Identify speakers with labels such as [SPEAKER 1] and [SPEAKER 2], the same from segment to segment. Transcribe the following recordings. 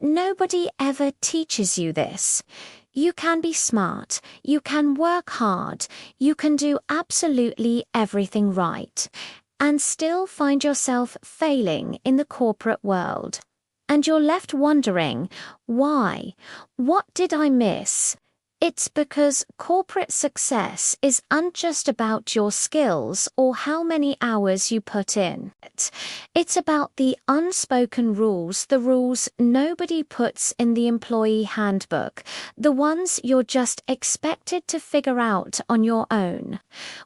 [SPEAKER 1] Nobody ever teaches you this. You can be smart, you can work hard, you can do absolutely everything right, and still find yourself failing in the corporate world. And you're left wondering, why? What did I miss? It's because corporate success isn't just about your skills or how many hours you put in. It's about the unspoken rules, the rules nobody puts in the employee handbook, the ones you're just expected to figure out on your own.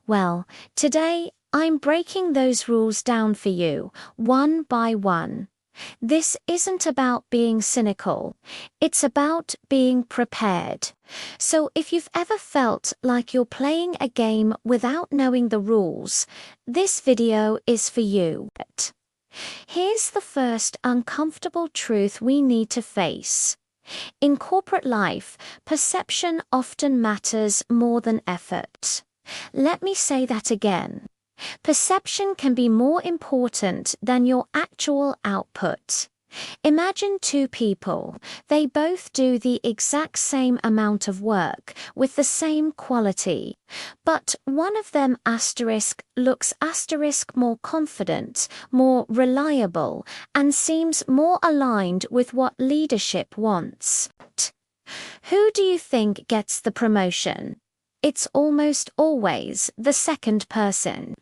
[SPEAKER 1] Well, today I'm breaking those rules down for you, one by one. This isn't about being cynical, it's about being prepared. So if you've ever felt like you're playing a game without knowing the rules, this video is for you. Here's the first uncomfortable truth we need to face. In corporate life, perception often matters more than effort. Let me say that again. Perception can be more important than your actual output. Imagine two people. They both do the exact same amount of work with the same quality, but one of them looks more confident, more reliable, and seems more aligned with what leadership wants. Who do you think gets the promotion? It's almost always the second person.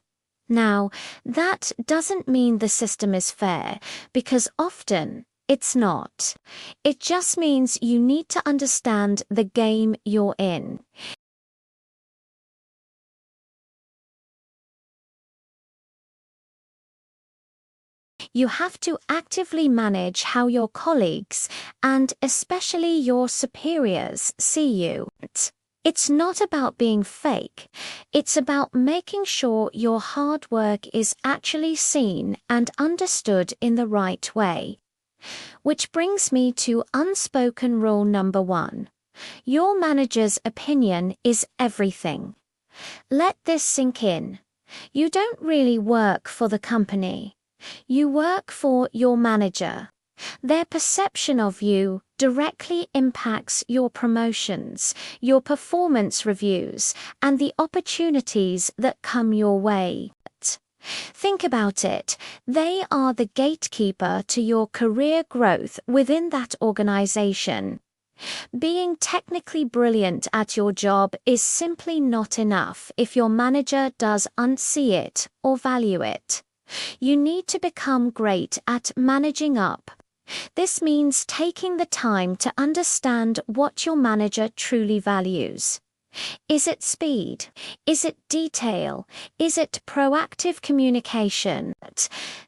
[SPEAKER 1] Now, that doesn't mean the system is fair, because often it's not. It just means you need to understand the game you're in. You have to actively manage how your colleagues, and especially your superiors, see you. It's not about being fake. It's about making sure your hard work is actually seen and understood in the right way. Which brings me to unspoken rule number 1. Your manager's opinion is everything. Let this sink in. You don't really work for the company. You work for your manager. Their perception of you directly impacts your promotions, your performance reviews, and the opportunities that come your way. Think about it. They are the gatekeeper to your career growth within that organization. Being technically brilliant at your job is simply not enough if your manager doesn't see it or value it. You need to become great at managing up. This means taking the time to understand what your manager truly values. Is it speed? Is it detail? Is it proactive communication?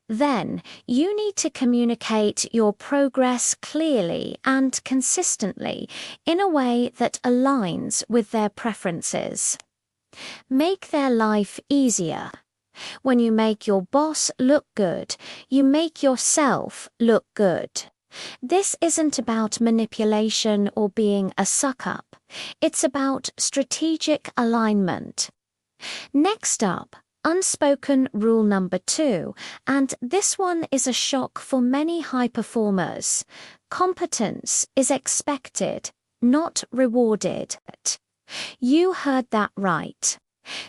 [SPEAKER 1] Then, you need to communicate your progress clearly and consistently in a way that aligns with their preferences. Make their life easier. When you make your boss look good, you make yourself look good. This isn't about manipulation or being a suck-up. It's about strategic alignment. Next up, unspoken rule number 2, and this one is a shock for many high performers. Competence is expected, not rewarded. You heard that right.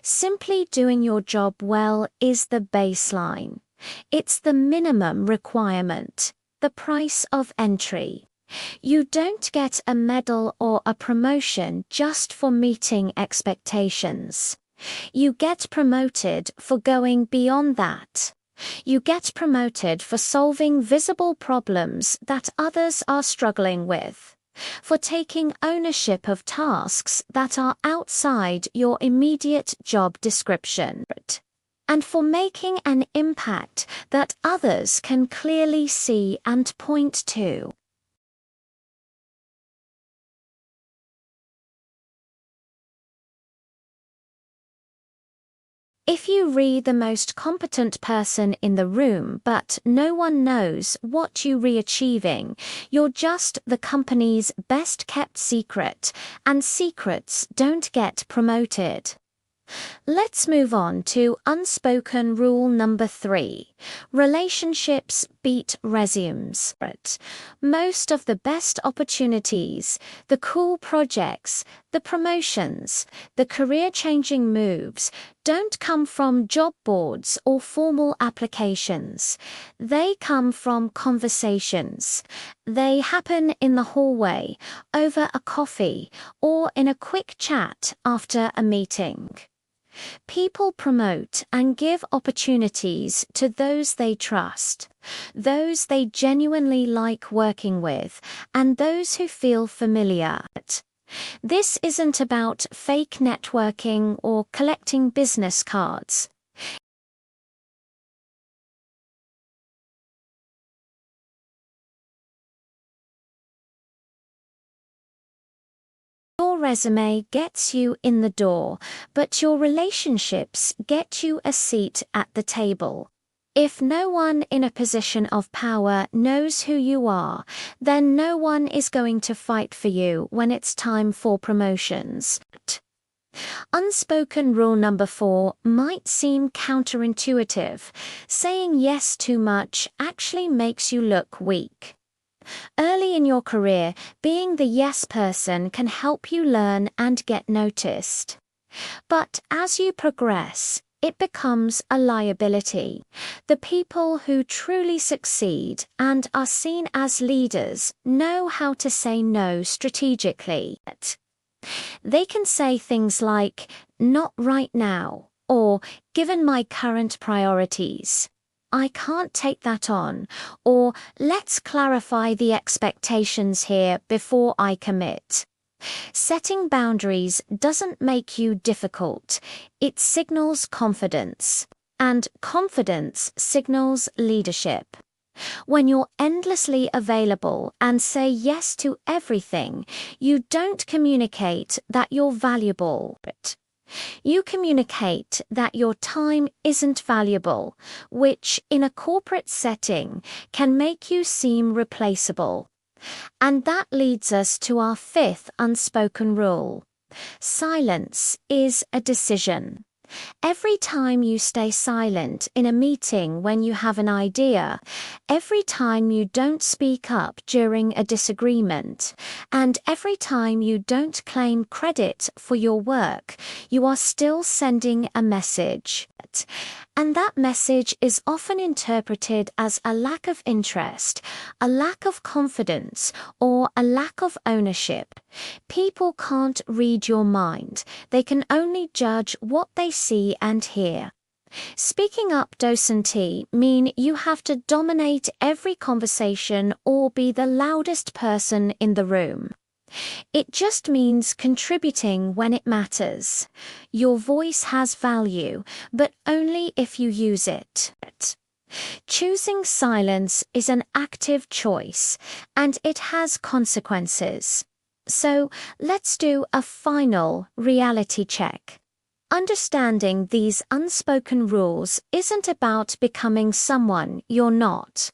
[SPEAKER 1] Simply doing your job well is the baseline. It's the minimum requirement, the price of entry. You don't get a medal or a promotion just for meeting expectations. You get promoted for going beyond that. You get promoted for solving visible problems that others are struggling with, for taking ownership of tasks that are outside your immediate job description, and for making an impact that others can clearly see and point to. If you read the most competent person in the room but no one knows what you're achieving, you're just the company's best kept secret, and secrets don't get promoted. Let's move on to unspoken rule number 3. Relationships beat resumes. Most of the best opportunities, the cool projects, the promotions, the career-changing moves don't come from job boards or formal applications. They come from conversations. They happen in the hallway, over a coffee, or in a quick chat after a meeting. People promote and give opportunities to those they trust, those they genuinely like working with, and those who feel familiar. This isn't about fake networking or collecting business cards. Your resume gets you in the door, but your relationships get you a seat at the table. If no one in a position of power knows who you are, then no one is going to fight for you when it's time for promotions. Unspoken rule number 4 might seem counterintuitive. Saying yes too much actually makes you look weak. Early in your career, being the yes person can help you learn and get noticed. But as you progress, it becomes a liability. The people who truly succeed and are seen as leaders know how to say no strategically. They can say things like, "Not right now," or "Given my current priorities, I can't take that on," or "Let's clarify the expectations here before I commit." Setting boundaries doesn't make you difficult. It signals confidence, and confidence signals leadership. When you're endlessly available and say yes to everything, you don't communicate that you're valuable. You communicate that your time isn't valuable, which, in a corporate setting, can make you seem replaceable. And that leads us to our 5th unspoken rule. Silence is a decision. Every time you stay silent in a meeting when you have an idea, every time you don't speak up during a disagreement, and every time you don't claim credit for your work, you are still sending a message. And that message is often interpreted as a lack of interest, a lack of confidence, or a lack of ownership. People can't read your mind. They can only judge what they see and hear. Speaking up doesn't mean you have to dominate every conversation or be the loudest person in the room. It just means contributing when it matters. Your voice has value, but only if you use it. Choosing silence is an active choice, and it has consequences. So, let's do a final reality check. Understanding these unspoken rules isn't about becoming someone you're not.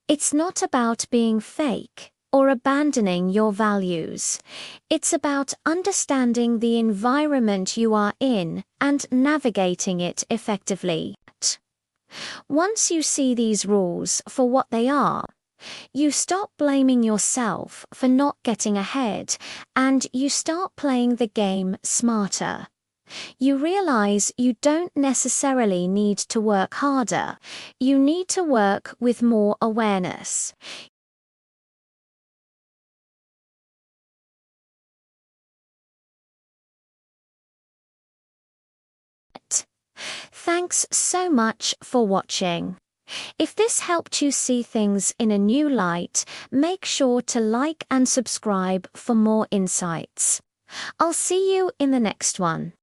[SPEAKER 1] It's not about being fake or abandoning your values. It's about understanding the environment you are in and navigating it effectively. Once you see these rules for what they are, you stop blaming yourself for not getting ahead, and you start playing the game smarter. You realize you don't necessarily need to work harder. You need to work with more awareness. Thanks so much for watching. If this helped you see things in a new light, make sure to like and subscribe for more insights. I'll see you in the next one.